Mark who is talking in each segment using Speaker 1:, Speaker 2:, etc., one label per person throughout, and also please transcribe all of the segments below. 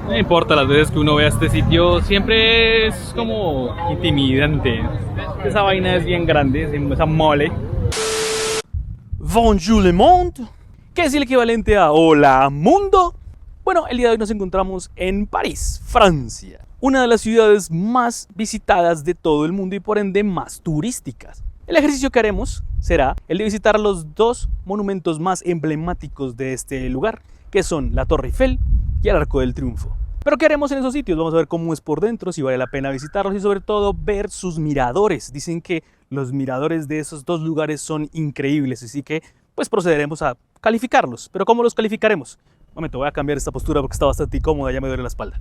Speaker 1: No importa las veces que uno vea este sitio, siempre es como intimidante. Esa vaina es bien grande, esa mole.
Speaker 2: Bonjour le monde, que es el equivalente a hola mundo. Bueno, el día de hoy nos encontramos en París, Francia, una de las ciudades más visitadas de todo el mundo y por ende más turísticas. El ejercicio que haremos será el de visitar los dos monumentos más emblemáticos de este lugar, que son la Torre Eiffel y el Arco del Triunfo. Pero ¿qué haremos en esos sitios? Vamos a ver cómo es por dentro, si vale la pena visitarlos y sobre todo ver sus miradores. Dicen que los miradores de esos dos lugares son increíbles, así que pues procederemos a calificarlos. ¿Pero cómo los calificaremos? Un momento, voy a cambiar esta postura porque está bastante incómoda, ya me duele la espalda.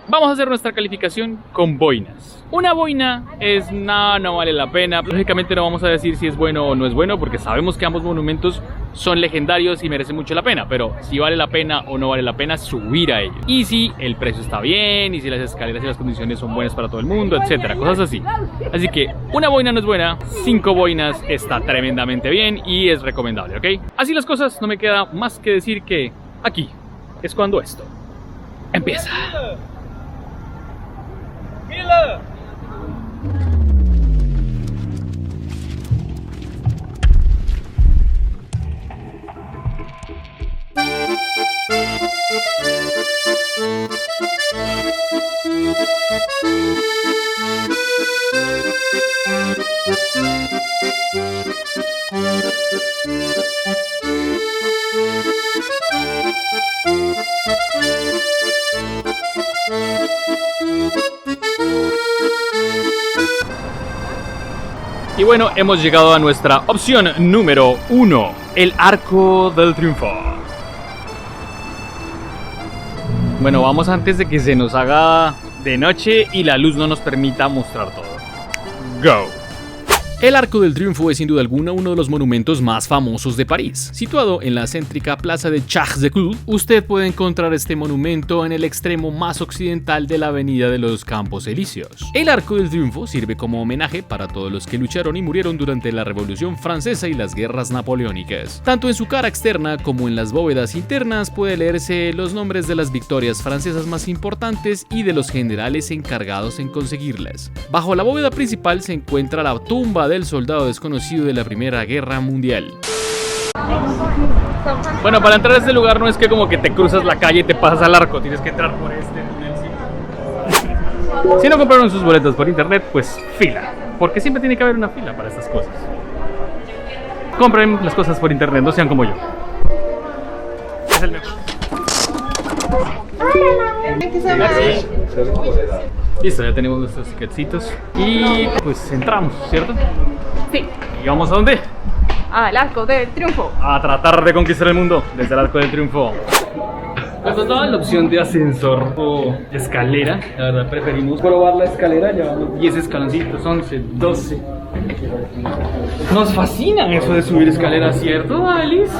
Speaker 1: Vamos a hacer nuestra calificación con boinas. Una boina es no vale la pena. Lógicamente no vamos a decir si es bueno o no es bueno, porque sabemos que ambos monumentos son legendarios y merecen mucho la pena, pero si vale la pena o no vale la pena subir a ellos. Y si el precio está bien, y si las escaleras y las condiciones son buenas para todo el mundo, etcétera, cosas así. Así que una boina no es buena, 5 boinas está tremendamente bien y es recomendable, ¿ok? Así las cosas, no me queda más que decir que aquí es cuando esto empieza. Y bueno, hemos llegado a nuestra opción número 1, el Arco del Triunfo. Bueno, vamos antes de que se nos haga de noche y la luz no nos permita mostrar todo. Go.
Speaker 3: El Arco del Triunfo es sin duda alguna uno de los monumentos más famosos de París. Situado en la céntrica plaza de Charles de Gaulle, usted puede encontrar este monumento en el extremo más occidental de la avenida de los Campos Elíseos. El Arco del Triunfo sirve como homenaje para todos los que lucharon y murieron durante la Revolución Francesa y las guerras napoleónicas. Tanto en su cara externa como en las bóvedas internas puede leerse los nombres de las victorias francesas más importantes y de los generales encargados en conseguirlas. Bajo la bóveda principal se encuentra la tumba del soldado desconocido de la Primera Guerra Mundial.
Speaker 1: Bueno, para entrar a este lugar no es que como que te cruzas la calle y te pasas al arco, tienes que entrar por este túnel. Si no compraron sus boletas por internet, pues fila, porque siempre tiene que haber una fila para estas cosas. Compren las cosas por internet, no sean como yo. Es el mejor. Gracias. Listo, ya tenemos nuestros ticketcitos y pues entramos, ¿cierto?
Speaker 4: Sí,
Speaker 1: ¿Y vamos a dónde?
Speaker 4: al Arco del Triunfo.
Speaker 1: A tratar de conquistar el mundo desde el Arco del Triunfo. Pues nos daban la opción de ascensor o escalera. La verdad preferimos probar la escalera. Llevamos 10 escaloncitos, 11, 12. Nos fascina eso de subir escaleras, ¿cierto, Alice?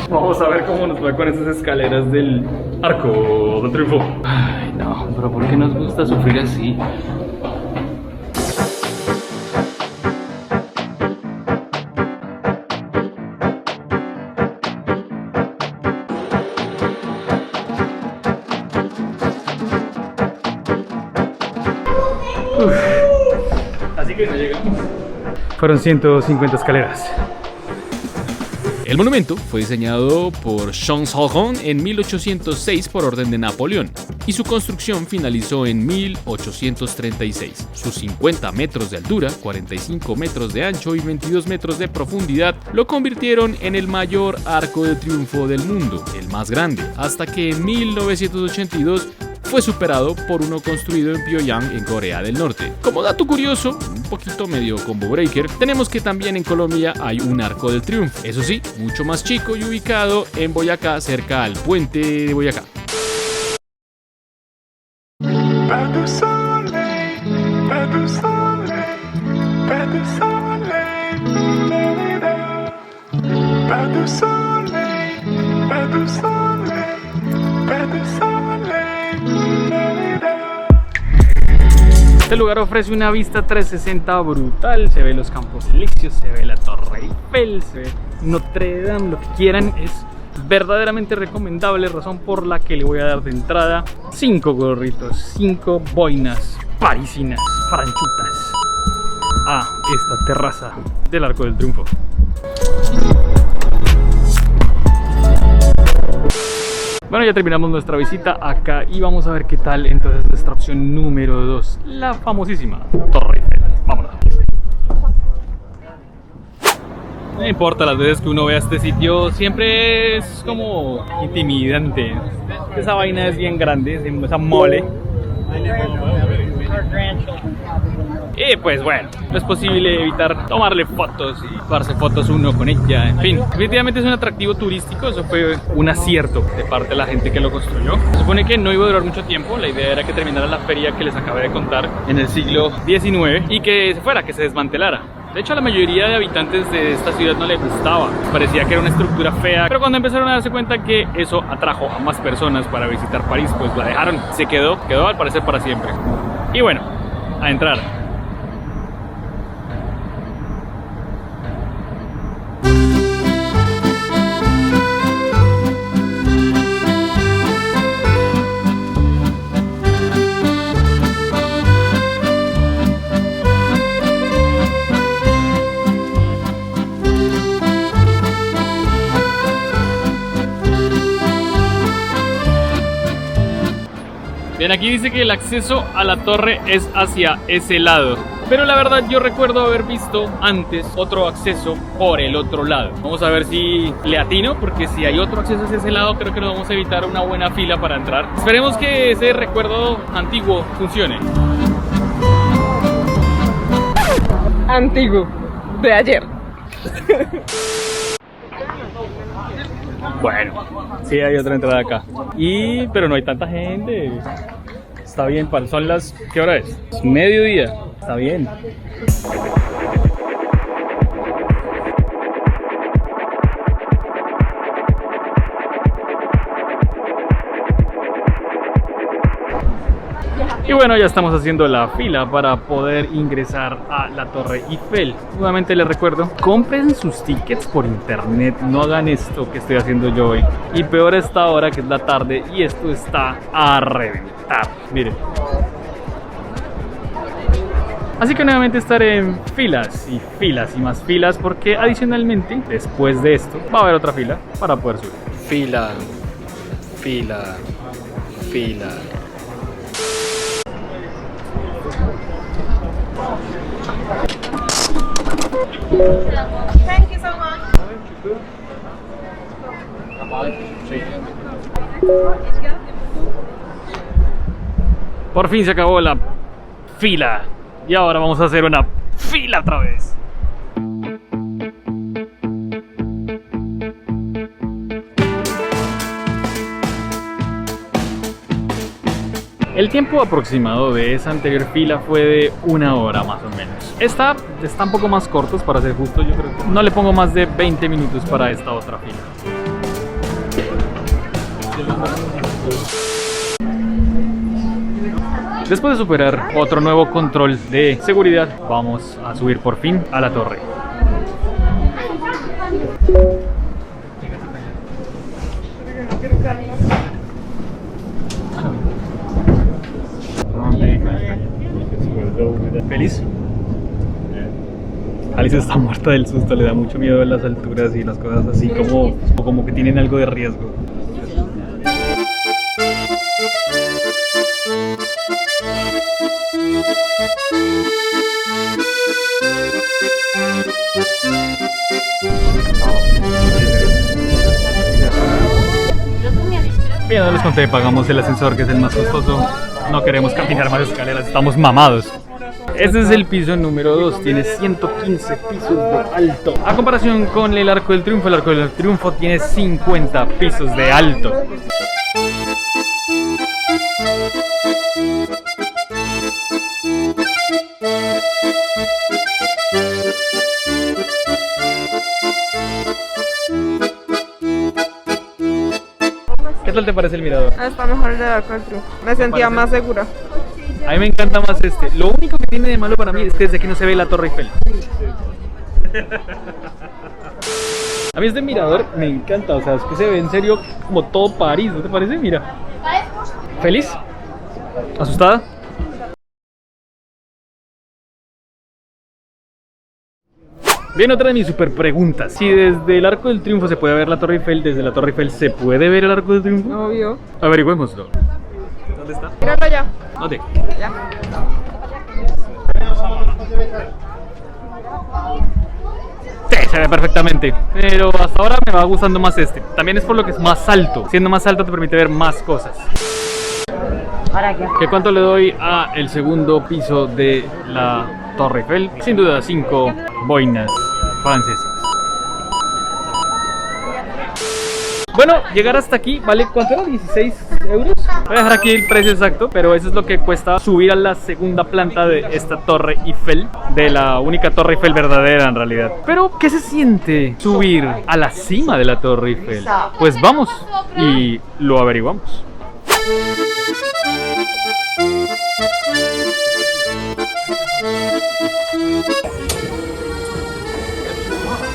Speaker 1: Vamos a ver cómo nos va con esas escaleras del Arco del Triunfo. Ay, no, pero ¿por qué nos gusta sufrir así? Así que no llegamos. Fueron 150 escaleras.
Speaker 3: El monumento fue diseñado por Jean Sauron en 1806 por orden de Napoleón y su construcción finalizó en 1836. Sus 50 metros de altura, 45 metros de ancho y 22 metros de profundidad lo convirtieron en el mayor arco de triunfo del mundo, el más grande, hasta que en 1982 fue superado por uno construido en Pyongyang, en Corea del Norte. Como dato curioso, un poquito medio combo breaker, tenemos que también en Colombia hay un Arco del Triunfo. Eso sí, mucho más chico y ubicado en Boyacá, cerca al puente de Boyacá.
Speaker 1: Este lugar ofrece una vista 360 brutal. Se ve los Campos Elíseos, se ve la Torre Eiffel, se ve Notre Dame, lo que quieran. Es verdaderamente recomendable, razón por la que le voy a dar de entrada 5 gorritos, 5 boinas parisinas, franchutas a esta terraza del Arco del Triunfo. Bueno, ya terminamos nuestra visita acá y vamos a ver qué tal entonces nuestra opción número 2, la famosísima Torre Eiffel. Vámonos. No importa las veces que uno vea este sitio, siempre es como intimidante. Esa vaina es bien grande, esa mole. Y pues bueno, no es posible evitar tomarle fotos y tomarse fotos uno con ella. En fin, definitivamente es un atractivo turístico. Eso fue un acierto de parte de la gente que lo construyó. Se supone que no iba a durar mucho tiempo. La idea era que terminara la feria que les acabé de contar en el siglo XIX y que se fuera, que se desmantelara. De hecho, a la mayoría de habitantes de esta ciudad no les gustaba. Parecía que era una estructura fea. Pero cuando empezaron a darse cuenta que eso atrajo a más personas para visitar París, pues la dejaron. Se quedó al parecer para siempre. Y bueno, a entrar. Bien, aquí dice que el acceso a la torre es hacia ese lado, pero la verdad yo recuerdo haber visto antes otro acceso por el otro lado. Vamos a ver si le atino, porque si hay otro acceso hacia ese lado creo que nos vamos a evitar una buena fila para entrar. Esperemos que ese recuerdo antiguo funcione.
Speaker 4: Antiguo. De ayer.
Speaker 1: Bueno, sí hay otra entrada acá. Pero no hay tanta gente. Está bien, son las... ¿Qué hora es? Mediodía. Está bien. Y bueno, ya estamos haciendo la fila para poder ingresar a la Torre Eiffel. Nuevamente les recuerdo, compren sus tickets por internet, no hagan esto que estoy haciendo yo hoy. Y peor a esta hora que es la tarde y esto está a reventar. Miren. Así que nuevamente estaré en filas y más filas, porque adicionalmente, después de esto, va a haber otra fila para poder subir.
Speaker 2: Fila, fila, fila.
Speaker 4: Thank you so much.
Speaker 1: Por fin se acabó la fila y ahora vamos a hacer una fila otra vez. El tiempo aproximado de esa anterior fila fue de 1 hora más o menos. Esta está un poco más corta, para ser justo. Yo creo que no le pongo más de 20 minutos para esta otra fila. Después de superar otro nuevo control de seguridad, vamos a subir por fin a la torre. ¿Feliz? Alice está muerta del susto, le da mucho miedo a las alturas y las cosas así, como que tienen algo de riesgo. Bien, no les conté, pagamos el ascensor, que es el más costoso. No queremos caminar más escaleras, estamos mamados. Este es el piso número 2, tiene 115 pisos de alto. A comparación con el Arco del Triunfo, el Arco del Triunfo tiene 50 pisos de alto. ¿Qué tal te parece el mirador?
Speaker 4: Está mejor el de Arco del Triunfo. Me sentía más segura.
Speaker 1: A mí me encanta más este. Lo único que tiene de malo para mí es que desde aquí no se ve la Torre Eiffel. A mí este mirador me encanta, o sea, es que se ve en serio como todo París, ¿no te parece? Mira. ¿Feliz? ¿Asustada? Bien, otra de mis super preguntas. Si desde el Arco del Triunfo se puede ver la Torre Eiffel, desde la Torre Eiffel se puede ver el Arco del Triunfo.
Speaker 4: Obvio.
Speaker 1: Averigüémoslo. ¿Dónde está?
Speaker 4: Míralo allá.
Speaker 1: ¿Dónde?
Speaker 4: Ya.
Speaker 1: Sí, se ve perfectamente. Pero hasta ahora me va gustando más este. También es por lo que es más alto. Siendo más alto te permite ver más cosas. ¿Qué cuánto le doy a el segundo piso de la Torre Eiffel? Sin duda 5 boinas francesas. Bueno, llegar hasta aquí vale, ¿cuánto era? 16 euros. Voy a dejar aquí el precio exacto, pero eso es lo que cuesta subir a la segunda planta de esta Torre Eiffel, de la única Torre Eiffel verdadera en realidad. Pero, ¿qué se siente subir a la cima de la Torre Eiffel? Pues vamos y lo averiguamos.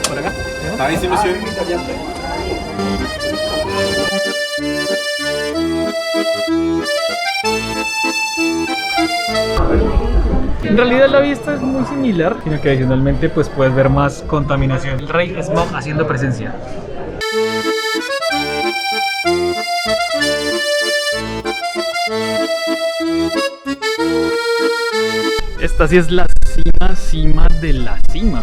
Speaker 1: ¿Por acá?
Speaker 5: Ahí sí, monsieur.
Speaker 1: En realidad la vista es muy similar, sino que adicionalmente pues puedes ver más contaminación. El rey Smog haciendo presencia. Esta sí es la cima de la cima.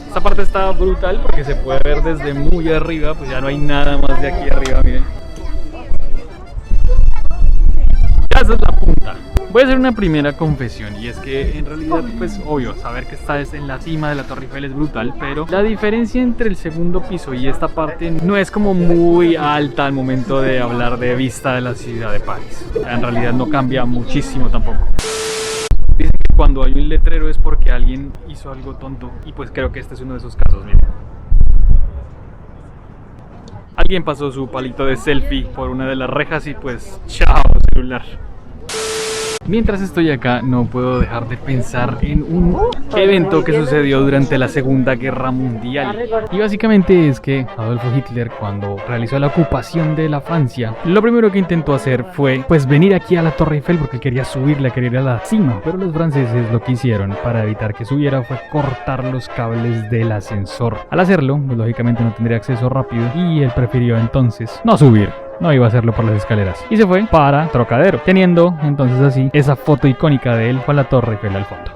Speaker 1: Esta parte está brutal porque se puede ver desde muy arriba, pues ya no hay nada más de aquí arriba, miren. Esa es la punta. Voy a hacer una primera confesión y es que en realidad, pues obvio, saber que estás en la cima de la Torre Eiffel es brutal, pero la diferencia entre el segundo piso y esta parte no es como muy alta al momento de hablar de vista de la ciudad de París. En realidad no cambia muchísimo tampoco. Dicen que cuando hay un letrero es porque alguien hizo algo tonto y pues creo que este es uno de esos casos, miren. Alguien pasó su palito de selfie por una de las rejas y pues chao celular. Mientras estoy acá no puedo dejar de pensar en un evento que sucedió durante la Segunda Guerra Mundial. Y básicamente es que Adolfo Hitler, cuando realizó la ocupación de la Francia, lo primero que intentó hacer fue pues venir aquí a la Torre Eiffel porque quería subirla, quería ir a la cima. Pero los franceses lo que hicieron para evitar que subiera fue cortar los cables del ascensor. Al hacerlo, pues lógicamente no tendría acceso rápido y él prefirió entonces no subir. No iba a hacerlo por las escaleras y se fue para Trocadero, teniendo entonces así esa foto icónica de él con la Torre Eiffel al fondo.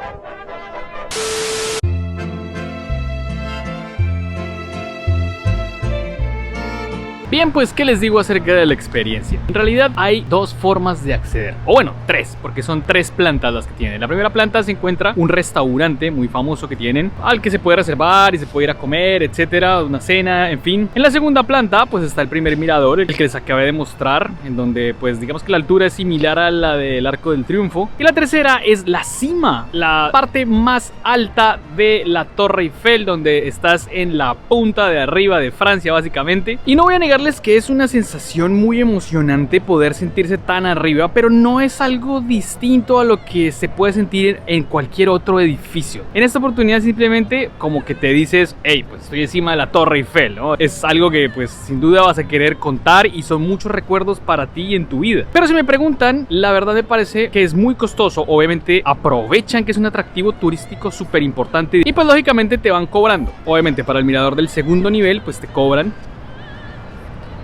Speaker 1: Bien, pues, ¿qué les digo acerca de la experiencia? En realidad hay dos formas de acceder, o bueno, tres, porque son tres plantas las que tienen. La primera planta se encuentra un restaurante muy famoso que tienen, al que se puede reservar y se puede ir a comer, etcétera, una cena, en fin. En la segunda planta, pues está el primer mirador, el que les acabé de mostrar, en donde, pues, digamos que la altura es similar a la del Arco del Triunfo. Y la tercera es la cima, la parte más alta de la Torre Eiffel, donde estás en la punta de arriba de Francia, básicamente. Y no voy a negar que es una sensación muy emocionante poder sentirse tan arriba, pero no es algo distinto a lo que se puede sentir en cualquier otro edificio. En esta oportunidad simplemente como que te dices, hey, pues estoy encima de la Torre Eiffel, ¿no? Es algo que pues sin duda vas a querer contar y son muchos recuerdos para ti en tu vida. Pero si me preguntan, la verdad me parece que es muy costoso. Obviamente aprovechan que es un atractivo turístico súper importante y pues lógicamente te van cobrando. Obviamente para el mirador del segundo nivel pues te cobran.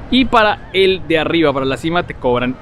Speaker 1: Y para el de arriba, para la cima, te cobran.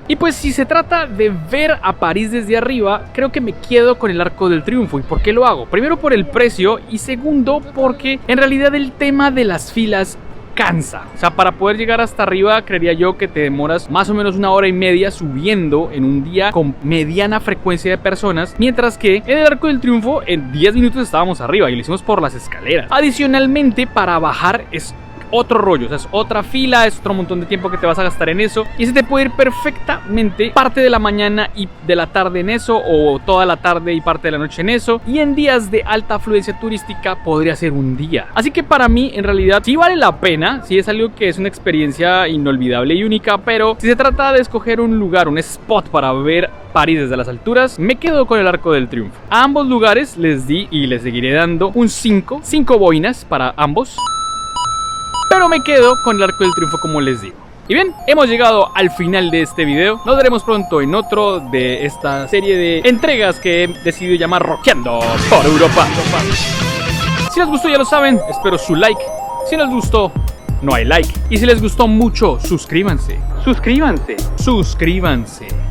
Speaker 1: Y pues si se trata de ver a París desde arriba, creo que me quedo con el Arco del Triunfo. ¿Y por qué lo hago? Primero por el precio y segundo porque en realidad el tema de las filas cansa. O sea, para poder llegar hasta arriba creería yo que te demoras más o menos 1 hora y media subiendo en un día con mediana frecuencia de personas, mientras que en el Arco del Triunfo en 10 minutos estábamos arriba y lo hicimos por las escaleras. Adicionalmente, para bajar es otro rollo, o sea, es otra fila, es otro montón de tiempo que te vas a gastar en eso y se te puede ir perfectamente parte de la mañana y de la tarde en eso, o toda la tarde y parte de la noche en eso, y en días de alta afluencia turística podría ser un día. Así que para mí en realidad sí vale la pena, sí es algo que es una experiencia inolvidable y única, pero si se trata de escoger un lugar, un spot para ver París desde las alturas, me quedo con el Arco del Triunfo. A ambos lugares les di y les seguiré dando un 5 boinas para ambos, pero me quedo con el Arco del Triunfo como les digo. Y bien, hemos llegado al final de este video. Nos veremos pronto en otro de esta serie de entregas que he decidido llamar Rockeando por Europa. Si les gustó ya lo saben, espero su like. Si no les gustó, no hay like. Y si les gustó mucho, suscríbanse.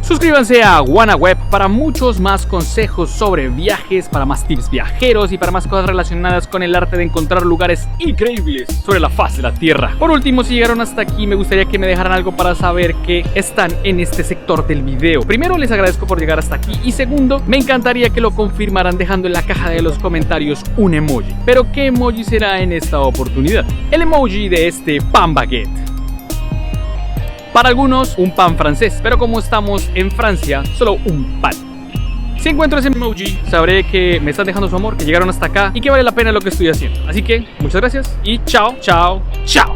Speaker 1: Suscríbanse a WannaWeb para muchos más consejos sobre viajes, para más tips viajeros y para más cosas relacionadas con el arte de encontrar lugares increíbles sobre la faz de la tierra. Por último, si llegaron hasta aquí, me gustaría que me dejaran algo para saber que están en este sector del video. Primero, les agradezco por llegar hasta aquí y segundo, me encantaría que lo confirmaran dejando en la caja de los comentarios un emoji. Pero ¿qué emoji será en esta oportunidad? El emoji de este pan baguette. Para algunos, un pan francés, pero como estamos en Francia, solo un pan. Si encuentro ese emoji, sabré que me están dejando su amor, que llegaron hasta acá y que vale la pena lo que estoy haciendo. Así que, muchas gracias y chao, chao, chao.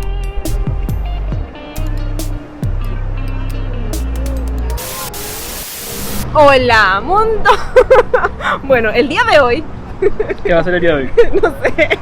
Speaker 4: Hola, mundo. Bueno, el día de hoy.
Speaker 1: ¿Qué va a ser el día de hoy?
Speaker 4: No sé.